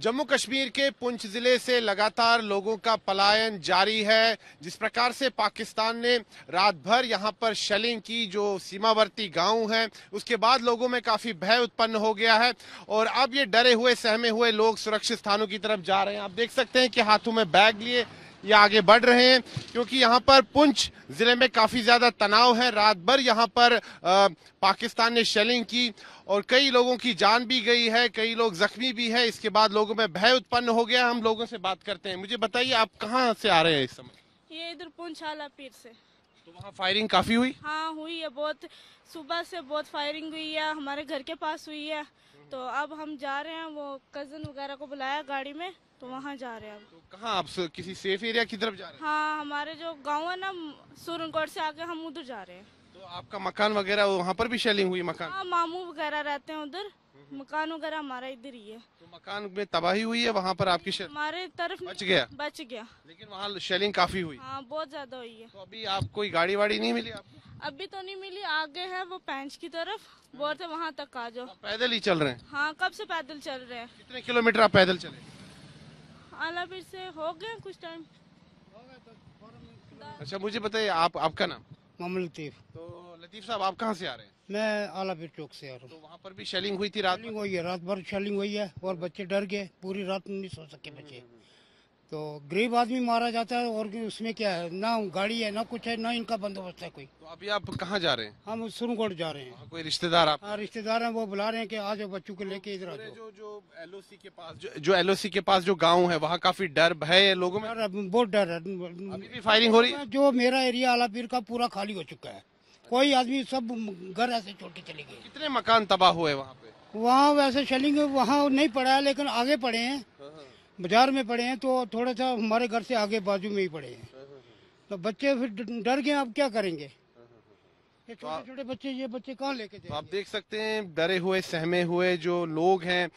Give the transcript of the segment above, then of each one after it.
जम्मू कश्मीर के पुंछ जिले से लगातार लोगों का पलायन जारी है। जिस प्रकार से पाकिस्तान ने रात भर यहां पर शेलिंग की, जो सीमावर्ती गांव हैं, उसके बाद लोगों में काफी भय उत्पन्न हो गया है और अब ये डरे हुए सहमे हुए लोग सुरक्षित स्थानों की तरफ जा रहे हैं। आप देख सकते हैं कि हाथों में बैग लिए ये आगे बढ़ रहे हैं क्योंकि यहाँ पर पुंछ जिले में काफी ज्यादा तनाव है। रात भर यहाँ पर पाकिस्तान ने शेलिंग की और कई लोगों की जान भी गई है, कई लोग जख्मी भी है। इसके बाद लोगों में भय उत्पन्न हो गया। हम लोगों से बात करते हैं। मुझे बताइए, आप कहाँ से आ रहे हैं इस समय? ये इधर पुंछ आला पीर से। तो वहाँ फायरिंग काफी हुई? हाँ हुई है, बहुत सुबह से बहुत फायरिंग हुई है, हमारे घर के पास हुई है। तो अब हम जा रहे हैं, वो कजन वगैरह को बुलाया गाड़ी में, तो वहाँ जा रहे हैं अब। तो कहाँ आप किसी सेफ एरिया की तरफ जा रहे हैं? हाँ, हमारे जो गांव है ना सूरनकोट से आके, हम उधर जा रहे हैं। तो आपका मकान वगैरह वहाँ पर भी शेलिंग हुई? मकान? हाँ, मामू वगैरह रहते हैं उधर, मकान वगैरह हमारा इधर ही है। तो मकान में तबाही हुई है? वहाँ पर आपकी हमारे तरफ बच गया? बच गया, लेकिन वहाँ शेलिंग काफी हुई? हाँ बहुत ज्यादा हुई है। तो अभी आप कोई गाड़ी वाड़ी नहीं मिली आपको? अभी तो नहीं मिली, आगे है वो पेंच की तरफ, बोलते वहाँ तक आ जाओ। पैदल ही चल रहे हैं? हाँ, कब से पैदल चल रहे हैं। कितने किलोमीटर आप पैदल चले? आलापीर से हो गए कुछ टाइम। अच्छा, मुझे बताइए, आपका नाम? मोहम्मद लतीफ। तो लतीफ साहब, आप कहाँ से आ रहे हैं? मैं आलापीर चौक से आ रहा हूँ। तो वहाँ पर भी शेलिंग हुई थी रात? शेलिंग हुई है, रात भर शेलिंग हुई है और बच्चे डर गए, पूरी रात नहीं सो सके बच्चे। तो गरीब आदमी मारा जाता है और उसमें क्या है, ना गाड़ी है ना कुछ है, ना इनका बंदोबस्त है कोई। तो अभी आप कहाँ जा रहे हैं? हम सुरनकोट जा रहे हैं। वहाँ कोई रिश्तेदार आप? हाँ, रिश्तेदार हैं, वो बुला रहे हैं कि आ जाओ बच्चों को लेके इधर आ जाओ। जो एलओसी के पास जो एलओसी के पास जो गांव है, वहाँ काफी डर भय है लोगों में? और अब बहुत डर है। अभी भी फायरिंग हो रही है? जो मेरा एरिया आलापीर का पूरा खाली हो चुका है, कोई आदमी सब घर ऐसे छोड़ के चले गए। कितने मकान तबाह हुए वहाँ पे? वहाँ वैसे शेलिंग वहाँ नहीं पड़ा है, लेकिन आगे पड़े हैं, बाजार में पड़े हैं, तो थोड़ा सा हमारे घर से आगे बाजू में ही पड़े हैं। तो बच्चे फिर डर गए, अब क्या करेंगे, ये छोटे छोटे बच्चे, ये बच्चे कहाँ लेके तो आप जाएंगे। देख सकते हैं, डरे हुए सहमे हुए जो लोग हैं,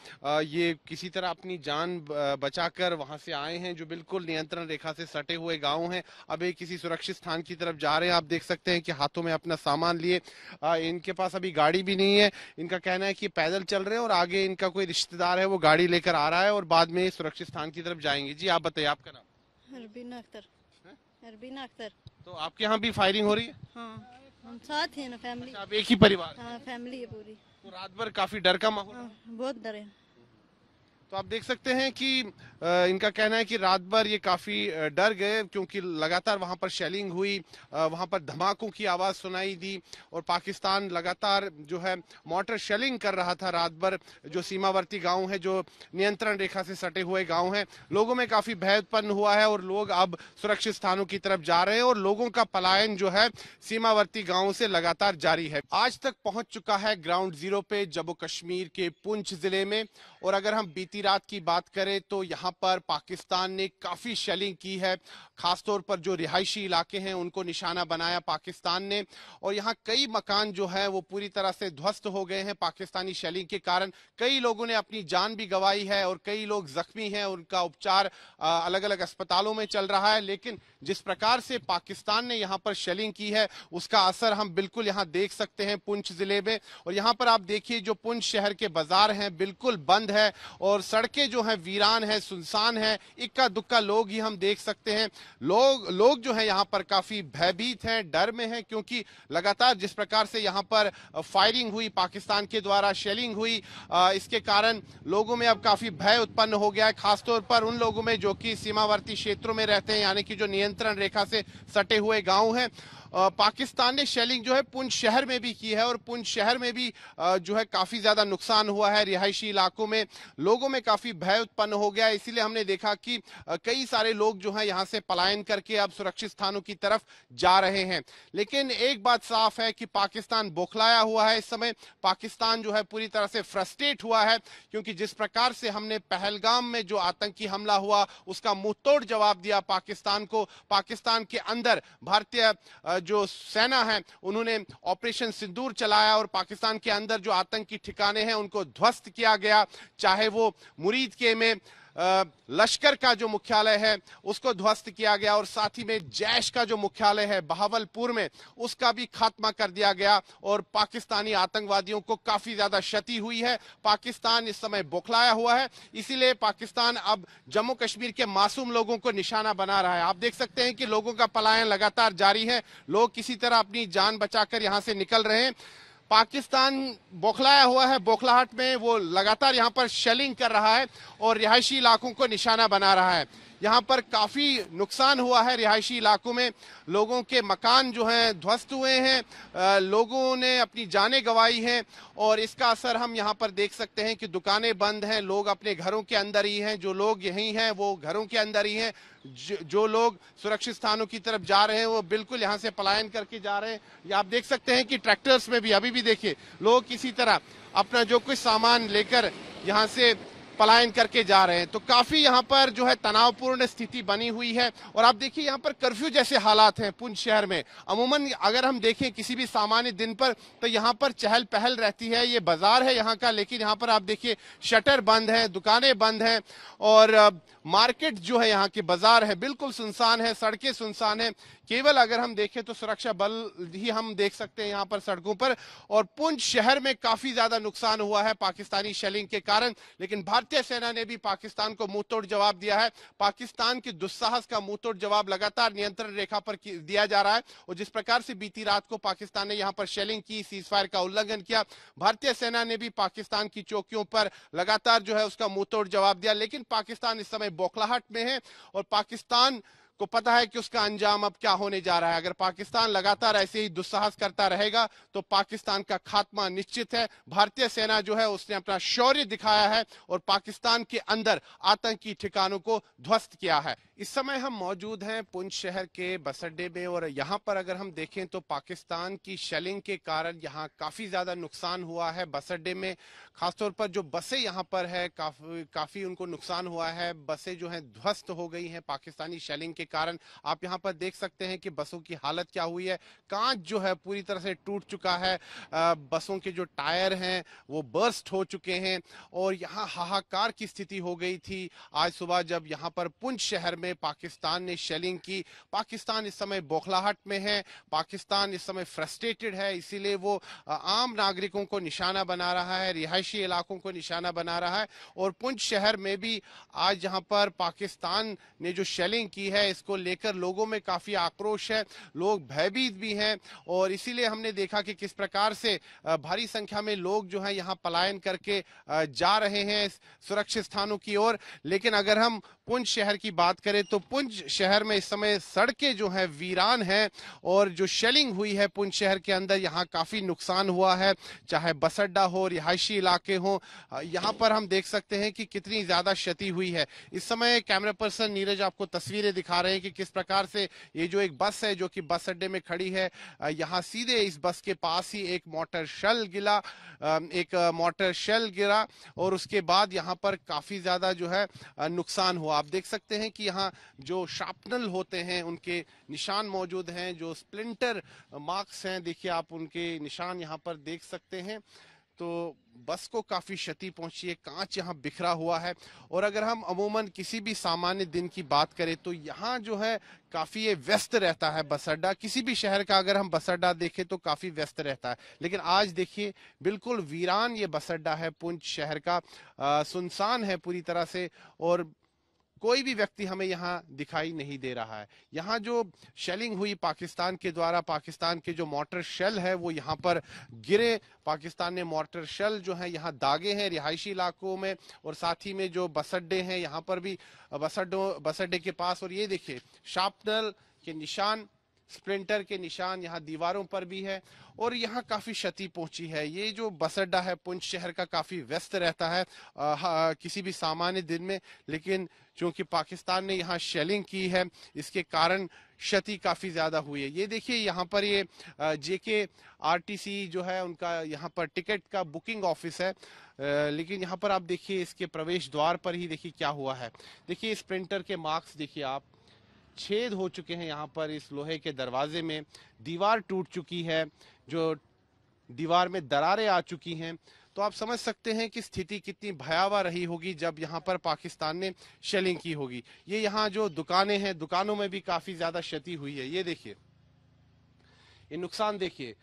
ये किसी तरह अपनी जान बचाकर वहां से आए हैं, जो बिल्कुल नियंत्रण रेखा से सटे हुए गांव हैं। अब ये किसी सुरक्षित स्थान की तरफ जा रहे हैं। आप देख सकते हैं कि हाथों में अपना सामान लिए, इनके पास अभी गाड़ी भी नहीं है। इनका कहना है कि पैदल चल रहे हैं और आगे इनका कोई रिश्तेदार है, वो गाड़ी लेकर आ रहा है और बाद में सुरक्षित स्थान की तरफ जाएंगे। जी, आप बताइए, आपका नाम? अरबीना अख्तर। अरबीना अख्तर। तो आपके यहाँ भी फायरिंग हो रही है? हाँ, हम साथ हैं ना, फैमिली। आप एक ही परिवार? हाँ, फैमिली है पूरी। तो रात भर काफी डर का माहौल? हाँ, बहुत डर है। तो आप देख सकते हैं कि इनका कहना है कि रात भर ये काफी डर गए क्योंकि लगातार वहां पर शेलिंग हुई, वहां पर धमाकों की आवाज सुनाई दी और पाकिस्तान लगातार जो है मॉर्टर शेलिंग कर रहा था रात भर। जो सीमावर्ती गांव है, जो नियंत्रण रेखा से सटे हुए गांव हैं, लोगों में काफी भय उत्पन्न हुआ है और लोग अब सुरक्षित स्थानों की तरफ जा रहे हैं और लोगों का पलायन जो है सीमावर्ती गांवों से लगातार जारी है। आज तक पहुंच चुका है ग्राउंड जीरो पे जम्मू कश्मीर के पुंछ जिले में। और अगर हम बीती रात की बात करें तो यहाँ पर पाकिस्तान ने काफी शेलिंग की है। खासतौर पर जो रिहायशी इलाके हैं उनको निशाना बनाया पाकिस्तान ने और यहाँ कई मकान जो है वो पूरी तरह से ध्वस्त हो गए हैं पाकिस्तानी शेलिंग के कारण। कई लोगों ने अपनी जान भी गंवाई है और कई लोग जख्मी हैं, उनका उपचार अलग अलग अस्पतालों में चल रहा है। लेकिन जिस प्रकार से पाकिस्तान ने यहाँ पर शेलिंग की है उसका असर हम बिल्कुल यहाँ देख सकते हैं पुंछ जिले में। और यहाँ पर आप देखिए, जो पुंछ शहर के बाजार हैं बिल्कुल बंद है और सड़कें जो हैं वीरान है, सुनसान है, इक्का दुक्का लोग ही हम देख सकते हैं। लोग जो है यहाँ पर काफी भयभीत हैं, डर में हैं, क्योंकि लगातार जिस प्रकार से यहाँ पर फायरिंग हुई, पाकिस्तान के द्वारा शेलिंग हुई, इसके कारण लोगों में अब काफी भय उत्पन्न हो गया है। खासतौर पर उन लोगों में जो कि सीमावर्ती क्षेत्रों में रहते हैं, यानी कि जो नियंत्रण रेखा से सटे हुए गांव हैं। पाकिस्तान ने शेलिंग जो है पुंछ शहर में भी की है और पुंछ शहर में भी जो है काफी ज्यादा नुकसान हुआ है। रिहायशी इलाकों में लोगों में काफी भय उत्पन्न हो गया है। इसीलिए हमने देखा कि कई सारे लोग जो है यहाँ से पलायन करके अब सुरक्षित स्थानों की तरफ जा रहे हैं। लेकिन एक बात साफ है कि पाकिस्तान बौखलाया हुआ है। इस समय पाकिस्तान जो है पूरी तरह से फ्रस्ट्रेट हुआ है, क्योंकि जिस प्रकार से हमने पहलगाम में जो आतंकी हमला हुआ उसका मुंहतोड़ जवाब दिया पाकिस्तान को। पाकिस्तान के अंदर भारतीय जो सेना है उन्होंने ऑपरेशन सिंदूर चलाया और पाकिस्तान के अंदर जो आतंकी ठिकाने हैं उनको ध्वस्त किया गया, चाहे वो मुरीद के में लश्कर का जो मुख्यालय है उसको ध्वस्त किया गया और साथ ही में जैश का जो मुख्यालय है बहावलपुर में उसका भी खात्मा कर दिया गया और पाकिस्तानी आतंकवादियों को काफी ज्यादा क्षति हुई है। पाकिस्तान इस समय बौखलाया हुआ है, इसीलिए पाकिस्तान अब जम्मू कश्मीर के मासूम लोगों को निशाना बना रहा है। आप देख सकते हैं कि लोगों का पलायन लगातार जारी है, लोग किसी तरह अपनी जान बचाकर यहां से निकल रहे हैं। पाकिस्तान बौखलाया हुआ है, बौखलाहट में वो लगातार यहां पर शेलिंग कर रहा है और रिहायशी इलाकों को निशाना बना रहा है। यहाँ पर काफी नुकसान हुआ है, रिहायशी इलाकों में लोगों के मकान जो हैं ध्वस्त हुए हैं, लोगों ने अपनी जानें गंवाई हैं और इसका असर हम यहाँ पर देख सकते हैं कि दुकानें बंद हैं, लोग अपने घरों के अंदर ही हैं, जो लोग यहीं हैं वो घरों के अंदर ही हैं, जो लोग सुरक्षित स्थानों की तरफ जा रहे हैं वो बिल्कुल यहाँ से पलायन करके जा रहे हैं। ये आप देख सकते हैं कि ट्रैक्टर्स में भी अभी भी देखिए लोग किसी तरह अपना जो कुछ सामान लेकर यहाँ से पलायन करके जा रहे हैं। तो काफी यहाँ पर जो है तनावपूर्ण स्थिति बनी हुई है और आप देखिए यहाँ पर कर्फ्यू जैसे हालात हैं पुंछ शहर में। अमूमन अगर हम देखें किसी भी सामान्य दिन पर तो यहाँ पर चहल पहल रहती है, ये बाजार है यहाँ का, लेकिन यहाँ पर आप देखिए शटर बंद है, दुकानें बंद हैं और मार्केट जो है यहाँ के बाजार है बिल्कुल सुनसान है, सड़कें सुनसान है। केवल अगर हम देखें तो सुरक्षा बल ही हम देख सकते हैं यहाँ पर सड़कों पर। और पुंछ शहर में काफी ज्यादा नुकसान हुआ है पाकिस्तानी शेलिंग के कारण, लेकिन भारतीय सेना ने भी पाकिस्तान को मुंहतोड़ जवाब दिया है। पाकिस्तान के दुस्साहस का मुंहतोड़ जवाब लगातार नियंत्रण रेखा पर दिया जा रहा है और जिस प्रकार से बीती रात को पाकिस्तान ने यहाँ पर शेलिंग की, सीजफायर का उल्लंघन किया, भारतीय सेना ने भी पाकिस्तान की चौकियों पर लगातार जो है उसका मुंहतोड़ जवाब दिया। लेकिन पाकिस्तान इस समय बौखलाहट में है और पाकिस्तान को पता है कि उसका अंजाम अब क्या होने जा रहा है। अगर पाकिस्तान लगातार ऐसे ही दुस्साहस करता रहेगा तो पाकिस्तान का खात्मा निश्चित है। भारतीय सेना जो है उसने अपना शौर्य दिखाया है और पाकिस्तान के अंदर आतंकी ठिकानों को ध्वस्त किया है। इस समय हम मौजूद हैं पुंछ शहर के बस अड्डे में और यहाँ पर अगर हम देखें तो पाकिस्तान की शेलिंग के कारण यहाँ काफी ज्यादा नुकसान हुआ है बस अड्डे में। खासतौर पर जो बसें यहाँ पर है काफी उनको नुकसान हुआ है, बसें जो हैं ध्वस्त हो गई हैं पाकिस्तानी शेलिंग के कारण। आप यहाँ पर देख सकते हैं कि बसों की हालत क्या हुई है, कांच जो है पूरी तरह से टूट चुका है, बसों के जो टायर हैं वो बर्स्ट हो चुके हैं और यहाँ हाहाकार की स्थिति हो गई थी आज सुबह जब यहाँ पर पुंछ शहर में पाकिस्तान ने शेलिंग की। पाकिस्तान इस समय बौखलाहट में है, पाकिस्तान इस समय फ्रस्ट्रेटेड है, इसीलिए वो आम नागरिकों को निशाना बना रहा है, रिहायशी इलाकों को निशाना बना रहा है। और पुंछ शहर में भी आज यहाँ पर पाकिस्तान ने जो शेलिंग की है इसको लेकर लोगों में काफी आक्रोश है, लोग भयभीत भी हैं और इसीलिए हमने देखा कि किस प्रकार से भारी संख्या में लोग जो है यहाँ पलायन करके जा रहे हैं सुरक्षित स्थानों की ओर। लेकिन अगर हम पुंछ शहर की बात करें तो पुंछ शहर में इस समय सड़कें जो हैं वीरान हैं और जो शेलिंग हुई है पुंछ शहर के अंदर यहाँ काफी नुकसान हुआ है, चाहे बस अड्डा हो, रिहायशी इलाके हो, यहाँ पर हम देख सकते हैं कि कितनी ज्यादा क्षति हुई है। इस समय कैमरा पर्सन नीरज आपको तस्वीरें दिखा रहे हैं कि किस प्रकार से ये जो एक बस है जो कि बस अड्डे में खड़ी है, यहाँ सीधे इस बस के पास ही एक मोटर शेल गिरा और उसके बाद यहाँ पर काफी ज्यादा जो है नुकसान हुआ। आप देख सकते हैं कि यहाँ जो शार्पनल होते हैं उनके निशान मौजूद हैं, जो स्प्लिंटर मार्क्स हैं, देखिए आप उनके निशान यहाँ पर देख सकते हैं। तो बस को काफी क्षति पहुंची है, कांच यहाँ बिखरा हुआ है। और अगर हम अमूमन किसी भी सामान्य दिन की बात करें तो यहाँ जो है काफी ये व्यस्त रहता है बस अड्डा, किसी भी शहर का अगर हम बस अड्डा देखें तो काफी व्यस्त रहता है। लेकिन आज देखिए बिल्कुल वीरान ये बस अड्डा है पुंछ शहर का, सुनसान है पूरी तरह से और कोई भी व्यक्ति हमें यहाँ दिखाई नहीं दे रहा है। यहाँ जो शेलिंग हुई पाकिस्तान के द्वारा, पाकिस्तान के जो मोटर शेल है वो यहाँ पर गिरे, पाकिस्तान ने मोटर शेल जो है यहाँ दागे हैं रिहायशी इलाकों में और साथ ही में जो बस अड्डे हैं यहाँ पर भी बस अड्डे के पास। और ये देखिए शार्पनल के निशान, स्प्लिंटर के निशान यहाँ दीवारों पर भी है और यहाँ काफी क्षति पहुंची है। ये जो बस अड्डा है पुंछ शहर का काफी व्यस्त रहता है किसी भी सामान्य दिन में, लेकिन चूंकि पाकिस्तान ने यहाँ शेलिंग की है इसके कारण क्षति काफी ज्यादा हुई है। ये देखिए यहाँ पर ये JKRTC जो है उनका यहाँ पर टिकट का बुकिंग ऑफिस है, लेकिन यहाँ पर आप देखिए इसके प्रवेश द्वार पर ही देखिए क्या हुआ है। देखिए स्प्लिंटर के मार्क्स देखिए आप, छेद हो चुके हैं यहाँ पर इस लोहे के दरवाजे में, दीवार टूट चुकी है, जो दीवार में दरारें आ चुकी हैं। तो आप समझ सकते हैं कि स्थिति कितनी भयावह रही होगी जब यहाँ पर पाकिस्तान ने शेलिंग की होगी। ये यहाँ जो दुकानें हैं, दुकानों में भी काफी ज्यादा क्षति हुई है। ये देखिए, ये नुकसान देखिए।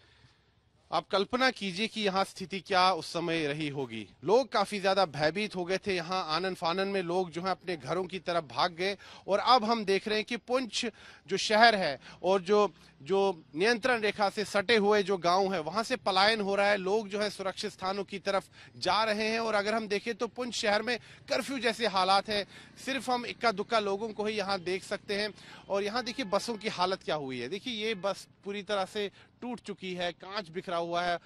आप कल्पना कीजिए कि यहाँ स्थिति क्या उस समय रही होगी। लोग काफी ज्यादा भयभीत हो गए थे। यहाँ आनन फानन में लोग जो है अपने घरों की तरफ भाग गए। और अब हम देख रहे हैं कि पुंछ जो शहर है और जो नियंत्रण रेखा से सटे हुए जो गांव है, वहां से पलायन हो रहा है। लोग जो है सुरक्षित स्थानों की तरफ जा रहे हैं। और अगर हम देखें तो पुंछ शहर में कर्फ्यू जैसे हालात हैं। सिर्फ हम इक्का दुक्का लोगों को ही यहाँ देख सकते हैं। और यहाँ देखिए बसों की हालत क्या हुई है। देखिए ये बस पूरी तरह से टूट चुकी है, कांच बिखरा हुआ है।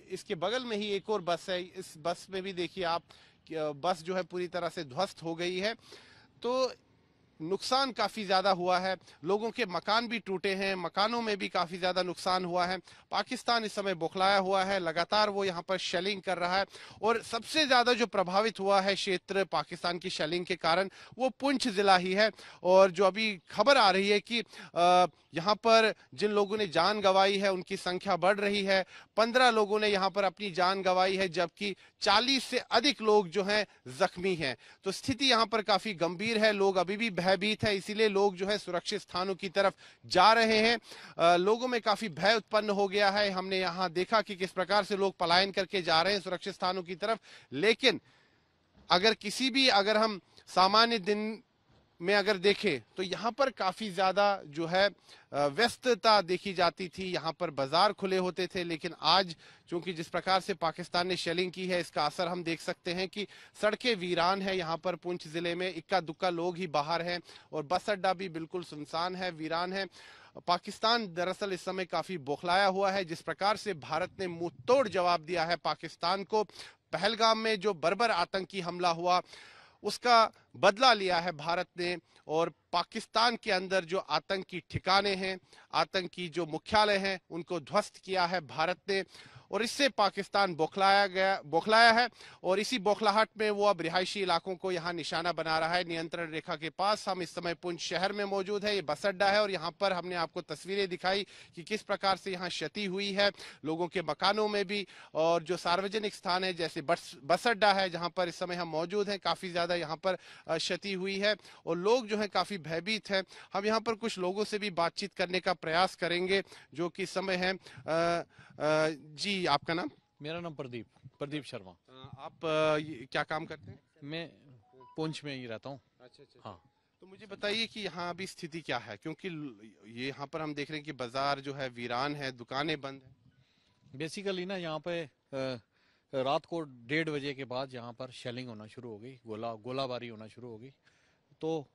इसके बगल में ही एक और बस है। इस बस में भी देखिए आप, बस जो है पूरी तरह से ध्वस्त हो गई है। तो नुकसान काफी ज्यादा हुआ है। लोगों के मकान भी टूटे हैं, मकानों में भी काफी ज्यादा नुकसान हुआ है। पाकिस्तान इस समय बौखलाया हुआ है, लगातार वो यहाँ पर शेलिंग कर रहा है। और सबसे ज्यादा जो प्रभावित हुआ है क्षेत्र पाकिस्तान की शेलिंग के कारण, वो पुंछ जिला ही है। और जो अभी खबर आ रही है कि यहाँ पर जिन लोगों ने जान गंवाई है उनकी संख्या बढ़ रही है। 15 लोगों ने यहाँ पर अपनी जान गंवाई है, जबकि 40 से अधिक लोग जो हैं जख्मी हैं। तो स्थिति यहाँ पर काफी गंभीर है। लोग अभी भी भयभीत है, इसीलिए लोग जो है सुरक्षित स्थानों की तरफ जा रहे हैं। लोगों में काफी भय उत्पन्न हो गया है। हमने यहाँ देखा कि किस प्रकार से लोग पलायन करके जा रहे हैं सुरक्षित स्थानों की तरफ। लेकिन अगर हम सामान्य दिन में अगर देखें तो यहाँ पर काफी ज्यादा जो है व्यस्तता देखी जाती थी। यहाँ पर बाजार खुले होते थे। लेकिन आज चूंकि जिस प्रकार से पाकिस्तान ने शेलिंग की है, इसका असर हम देख सकते हैं कि सड़कें वीरान है। यहाँ पर पुंछ जिले में इक्का दुक्का लोग ही बाहर हैं और बस अड्डा भी बिल्कुल सुनसान है, वीरान है। पाकिस्तान दरअसल इस समय काफी बौखलाया हुआ है। जिस प्रकार से भारत ने मुंह तोड़ जवाब दिया है पाकिस्तान को, पहलगाम में जो बर्बर आतंकी हमला हुआ उसका बदला लिया है भारत ने। और पाकिस्तान के अंदर जो आतंकी ठिकाने हैं, आतंकी जो मुख्यालय हैं, उनको ध्वस्त किया है भारत ने। और इससे पाकिस्तान बौखलाया है। और इसी बौखलाहट में वो अब रिहायशी इलाकों को यहाँ निशाना बना रहा है। नियंत्रण रेखा के पास हम इस समय पुंछ शहर में मौजूद है। ये बस अड्डा है और यहाँ पर हमने आपको तस्वीरें दिखाई कि किस प्रकार से यहाँ क्षति हुई है लोगों के मकानों में भी। और जो सार्वजनिक स्थान है जैसे बस अड्डा है जहाँ पर इस समय हम मौजूद हैं, काफी ज्यादा यहाँ पर क्षति हुई है और लोग जो है काफी भयभीत है। हम यहाँ पर कुछ लोगों से भी बातचीत करने का प्रयास करेंगे जो कि इस समय है। जी, आपका नाम? मेरा नाम प्रदीप शर्मा। आप क्या काम करते हैं? मैं पुंछ में ही रहता हूँ। अच्छा। हाँ। तो मुझे बताइए कि यहाँ अभी स्थिति क्या है, क्योंकि ये यहाँ पर हम देख रहे हैं कि बाजार जो है वीरान है, दुकानें बंद हैं। बेसिकली ना यहाँ पे रात को 1:30 बजे के बाद यहाँ पर शेलिंग होना शुरू हो गई, गोलाबारी होना शुरू हो गई। तो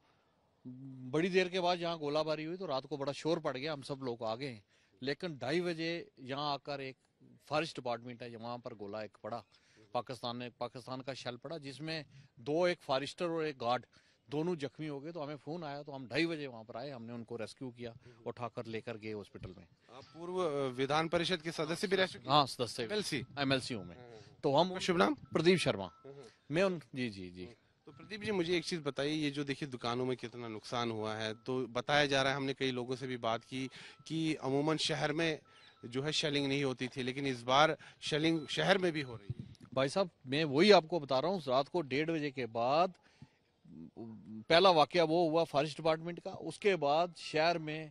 बड़ी देर के बाद यहाँ गोलाबारी हुई तो रात को बड़ा शोर पड़ गया, हम सब लोग आ गए। लेकिन 2:30 बजे यहाँ आकर एक फॉरेस्ट डिपार्टमेंट है, वहां पर गोला एक पड़ा, पाकिस्तान का शेल पड़ा, जिसमें एक फॉरेस्टर और एक गार्ड दोनों जख्मी हो गए। तो हमें फोन आया तो हम 2:30 बजे वहां पर आए, हमने उनको रेस्क्यू किया, उठाकर लेकर गए हॉस्पिटल में। आप पूर्व विधान परिषद के सदस्य भी रह चुके हैं? हाँ, सदस्य MLC हूँ मैं। तो हम शुभ नाम? प्रदीप शर्मा। मैं जी। तो प्रदीप जी, मुझे एक चीज बताइए, ये जो देखिए दुकानों में कितना नुकसान हुआ है, तो बताया जा रहा है, हमने कई लोगों से भी बात की कि अमूमन शहर में जो है शेलिंग नहीं होती थी, लेकिन इस बार शेलिंग शहर में भी हो रही है। भाई साहब, मैं वही आपको बता रहा हूँ, रात को 1:30 बजे के बाद पहला वाकया वो हुआ फॉरेस्ट डिपार्टमेंट का। उसके बाद शहर में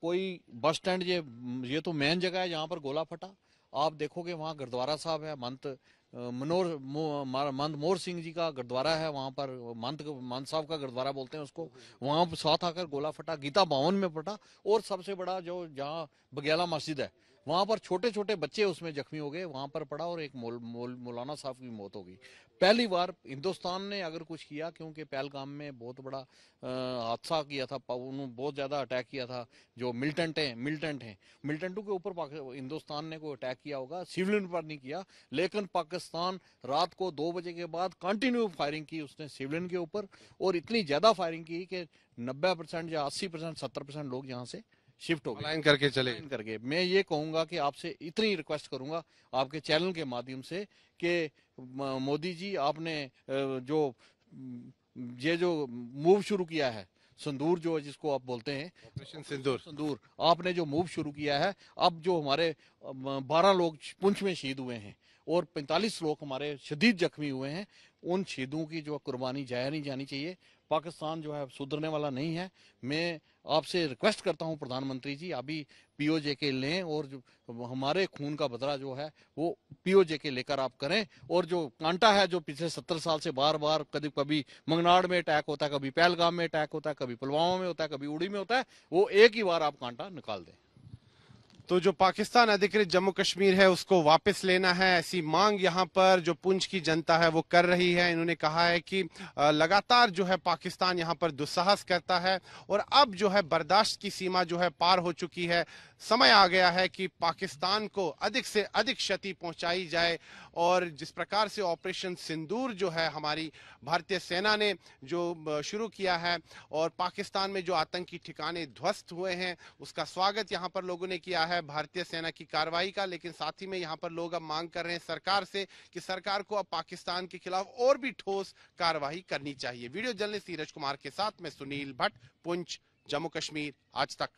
कोई बस स्टैंड, ये तो मेन जगह है जहाँ पर गोला फटा। आप देखोगे वहाँ गुरुद्वारा साहब है, मंत मोर सिंह जी का गुरुद्वारा है, वहां पर मंत साहब का गुरुद्वारा बोलते हैं उसको, वहां पर साथ आकर गोला फटा। गीता भवन में फटा। और सबसे बड़ा जो जहाँ बगेला मस्जिद है, वहां पर छोटे छोटे बच्चे उसमें जख्मी हो गए, वहां पर पड़ा और एक मौलाना साहब की मौत हो गई। पहली बार हिंदुस्तान ने अगर कुछ किया, क्योंकि पहलगाम में बहुत बड़ा हादसा किया था, उन्होंने बहुत ज्यादा अटैक किया था। जो मिलिटेंट हैं, मिलिटेंटों के ऊपर हिंदुस्तान ने कोई अटैक किया होगा, सिविलियन पर नहीं किया। लेकिन पाकिस्तान रात को 2 बजे के बाद कंटिन्यू फायरिंग की उसने सिविलियन के ऊपर, और इतनी ज्यादा फायरिंग की कि 90% या 80%, 70% लोग यहाँ से शिफ्ट हो गए, करके। मैं ये कहूंगा कि आपसे इतनी रिक्वेस्ट करूंगा आपके चैनल के माध्यम से कि मोदी जी, आपने जो मूव शुरू किया है, सिंदूर जो जिसको आप बोलते हैं, ऑपरेशन सिंदूर, आपने जो मूव शुरू किया है, अब जो हमारे 12 लोग पुंछ में शहीद हुए हैं, और 45 लोग हमारे शदीद जख्मी हुए हैं। उन शहीदों की जो कुर्बानी जाया नहीं जानी चाहिए। पाकिस्तान जो है सुधरने वाला नहीं है। मैं आपसे रिक्वेस्ट करता हूं प्रधानमंत्री जी, अभी पीओजे के लें और जो हमारे खून का बदला जो है वो पीओजे के लेकर आप करें। और जो कांटा है जो पिछले 70 साल से बार बार कभी मंगनाड़ में अटैक होता है, कभी पहलगाम में अटैक होता है, कभी पुलवामा में होता है, कभी उड़ी में होता है, वो एक ही बार आप कांटा निकाल दें। तो जो पाकिस्तान अधिकृत जम्मू कश्मीर है उसको वापस लेना है, ऐसी मांग यहाँ पर जो पुंछ की जनता है वो कर रही है। इन्होंने कहा है कि लगातार जो है पाकिस्तान यहाँ पर दुस्साहस करता है और अब जो है बर्दाश्त की सीमा जो है पार हो चुकी है। समय आ गया है कि पाकिस्तान को अधिक से अधिक क्षति पहुंचाई जाए। और जिस प्रकार से ऑपरेशन सिंदूर जो है हमारी भारतीय सेना ने जो शुरू किया है और पाकिस्तान में जो आतंकी ठिकाने ध्वस्त हुए हैं उसका स्वागत यहाँ पर लोगों ने किया है भारतीय सेना की कार्रवाई का। लेकिन साथ ही में यहाँ पर लोग अब मांग कर रहे हैं सरकार से कि सरकार को अब पाकिस्तान के खिलाफ और भी ठोस कार्रवाई करनी चाहिए। वीडियो जर्नलिस्ट नीरज कुमार के साथ मैं सुनील भट्ट, पुंछ, जम्मू कश्मीर, आज तक।